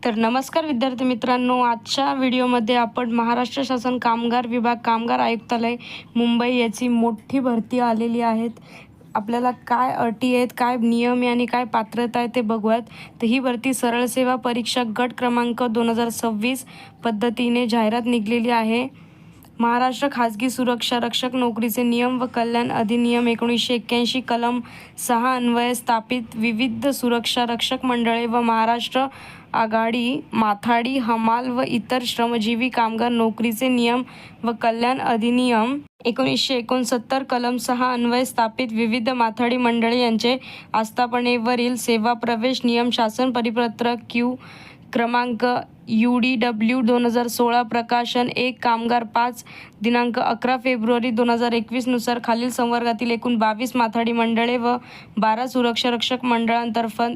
तर नमस्कार विद्यार्थी मित्रांनो, आजच्या व्हिडिओमध्ये आपण महाराष्ट्र शासन कामगार विभाग कामगार आयुक्तालय मुंबई याची मोठी भरती आलेली आहेत. आपल्याला काय अटी आहेत, काय नियम आहे आणि काय पात्रता आहे ते बघूयात. तर ही भरती सरळ सेवा परीक्षा गट क्रमांक 2026 पद्धतीने जाहिरात निघालेली आहे. महाराष्ट्र खाजगी सुरक्षा रक्षक नोकरीचे नियम व कल्याण अधिनियम 1981 कलम 6 अन्वये स्थापित विविध सुरक्षा रक्षक मंडळे व महाराष्ट्र आघाडी माथाडी हमाल व इतर श्रमजीवी कामगार नोकरीचे नियम व कल्याण अधिनियम 1969 कलम 6 अन्वये स्थापित विविध माथाडी मंडळे यांचे आस्थापनेवरील सेवा प्रवेश नियम शासन परिपत्रक क्यू क्रमांक UDW 2016 प्रकाशन 1 कामगार 5 दिनांक 11 फेब्रुवारी 2021 नुसार खालील संवर्गातील एकूण 22 माथाडी मंडळे व 12 सुरक्षा रक्षक मंडळांतर्फे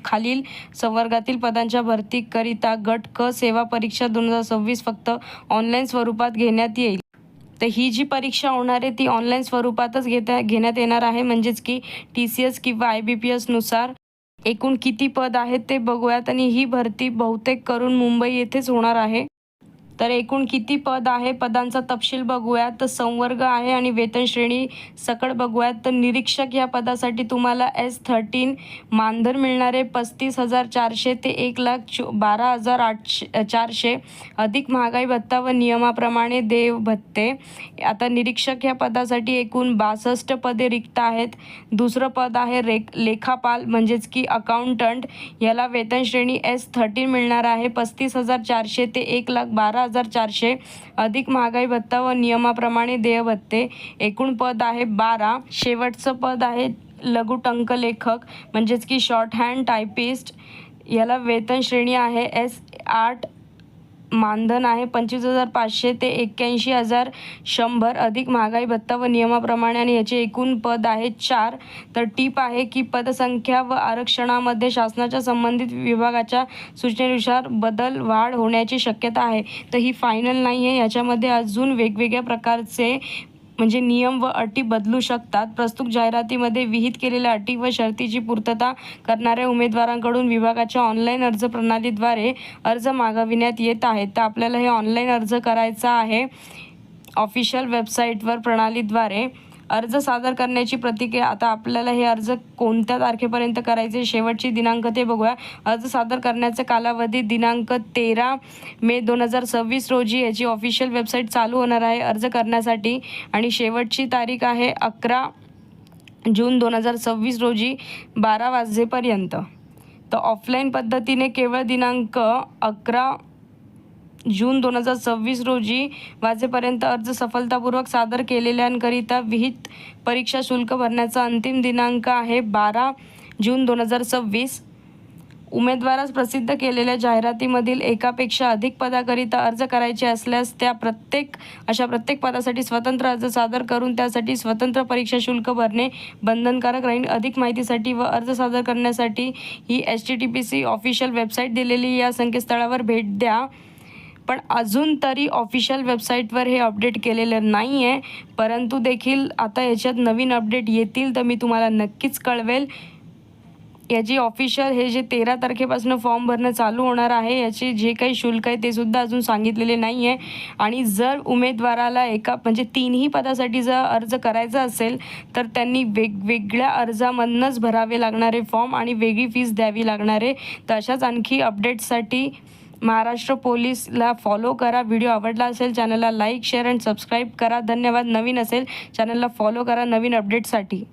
खालील संवर्गातील पदांच्या भरतीकरिता गट क सेवा परीक्षा 2026 फक्त ऑनलाईन स्वरूपात घेण्यात येईल. तर ही जी परीक्षा होणार आहे ती ऑनलाईन स्वरूपातच घेण्यात येणार आहे. म्हणजेच की TCS किंवा IBPS नुसार एकूण किती पद आहेत ते बघूयात. आणि ही भरती बहुतेक करून मुंबई येथेच होणार आहे. तर एकूण किती पद आहे, पदांचा तपशील बघूयात. तर संवर्ग आहे आणि वेतन श्रेणी सकट बघूयात. तर निरीक्षक या पदासाठी तुम्हाला S13 मानधन मिळणार आहे 35,400 ते 1,12,400 अधिक महागाई भत्ता व नियमाप्रमाणे देय भत्ते. आता निरीक्षक या पदासाठी एकूण 62 पदे रिक्त आहेत. दुसरं पद आहे लेखापाल म्हणजेच की अकाउंटंट. याला वेतन श्रेणी S13 मिळणार आहे 35,400 ते 1,12,400 अधिक महागाई भत्ता व नियमाप्रमाणे देय भत्ते. एकूण पद आहे 12. शेवटचं पद आहे लघु टंकलेखक म्हणजेच की शॉर्ट हँड टायपिस्ट. याला वेतन श्रेणी आहे S8. मानधन आहे 25,500 ते 81,100 अधिक महागाई भत्ता व नियमाप्रमाणे आणि याचे एकूण पद आहे 4. तर टीप आहे की पदसंख्या व आरक्षणामध्ये शासनाच्या संबंधित विभागाच्या सूचनेनुसार बदल वाढ होण्याची शक्यता आहे. तर ही फायनल नाही आहे. याच्यामध्ये अजून वेगवेगळ्या प्रकारचे म्हणजे नियम व अटी बदलू शकतात. प्रस्तुत जाहिरातीमध्ये विहित केलेल्या अटी व शर्तीची पूर्तता करणाऱ्या उमेदवारांकडून विभागाच्या ऑनलाईन अर्ज प्रणालीद्वारे अर्ज मागविण्यात येत आहेत. तर आपल्याला हे ऑनलाईन अर्ज करायचा आहे ऑफिशियल वेबसाईटवर प्रणालीद्वारे. अर्ज सादर करण्याची प्रतिक्रिया. आता आपल्याला हे अर्ज कोणत्या तारखेपर्यंत करायचे, शेवटची दिनांक ते बघूया. अर्ज सादर करण्याचा कालावधी दिनांक 13 मे 2026 रोजी याची ऑफिशियल वेबसाईट चालू होणार आहे अर्ज करण्यासाठी. आणि शेवटची तारीख आहे 11 जून 2026 रोजी 12 वाजेपर्यंत. तर ऑफलाईन पद्धतीने केवळ दिनांक 11 जून 2026 रोजी वाजेपर्यंत अर्ज सफलतापूर्वक सादर केलेल्यांकरिता विहित परीक्षा शुल्क भरण्याचा अंतिम दिनांक आहे 12 जून 2026. उमेदवारास प्रसिद्ध केलेल्या जाहिरातीमधील एकापेक्षा अधिक पदाकरिता अर्ज करायचे असल्यास त्या अशा प्रत्येक पदासाठी स्वतंत्र अर्ज सादर करून त्यासाठी स्वतंत्र परीक्षा शुल्क भरणे बंधनकारक राहील. अधिक माहितीसाठी व अर्ज सादर करण्यासाठी ही HTTPC ऑफिशियल वेबसाईट दिलेली या संकेतस्थळावर भेट द्या. पण अजून तरी ऑफिशियल वेबसाईटवर हे अपडेट केलेलं नाही आहे. परंतु देखील आता याच्यात नवीन अपडेट येतील तर मी तुम्हाला नक्कीच कळवेल. याची ऑफिशियल हे जे 13 तारखेपासून फॉर्म भरणं चालू होणार आहे याचे जे काही शुल्क आहे ते सुद्धा अजून सांगितलेले नाही आहे. आणि जर उमेदवाराला म्हणजे 3ही पदासाठी जर अर्ज करायचा असेल तर त्यांनी वेगवेगळ्या अर्जामधूनच भरावे लागणारे फॉर्म आणि वेगळी फीस द्यावी लागणार आहे. तर अशाच आणखी अपडेट्ससाठी महाराष्ट्र पोलीसला फॉलो करा. व्हिडिओ आवडला असेल चॅनलला लाईक शेअर अँड सबस्क्राईब करा. धन्यवाद. नवीन असेल चॅनलला फॉलो करा नवीन अपडेटसाठी.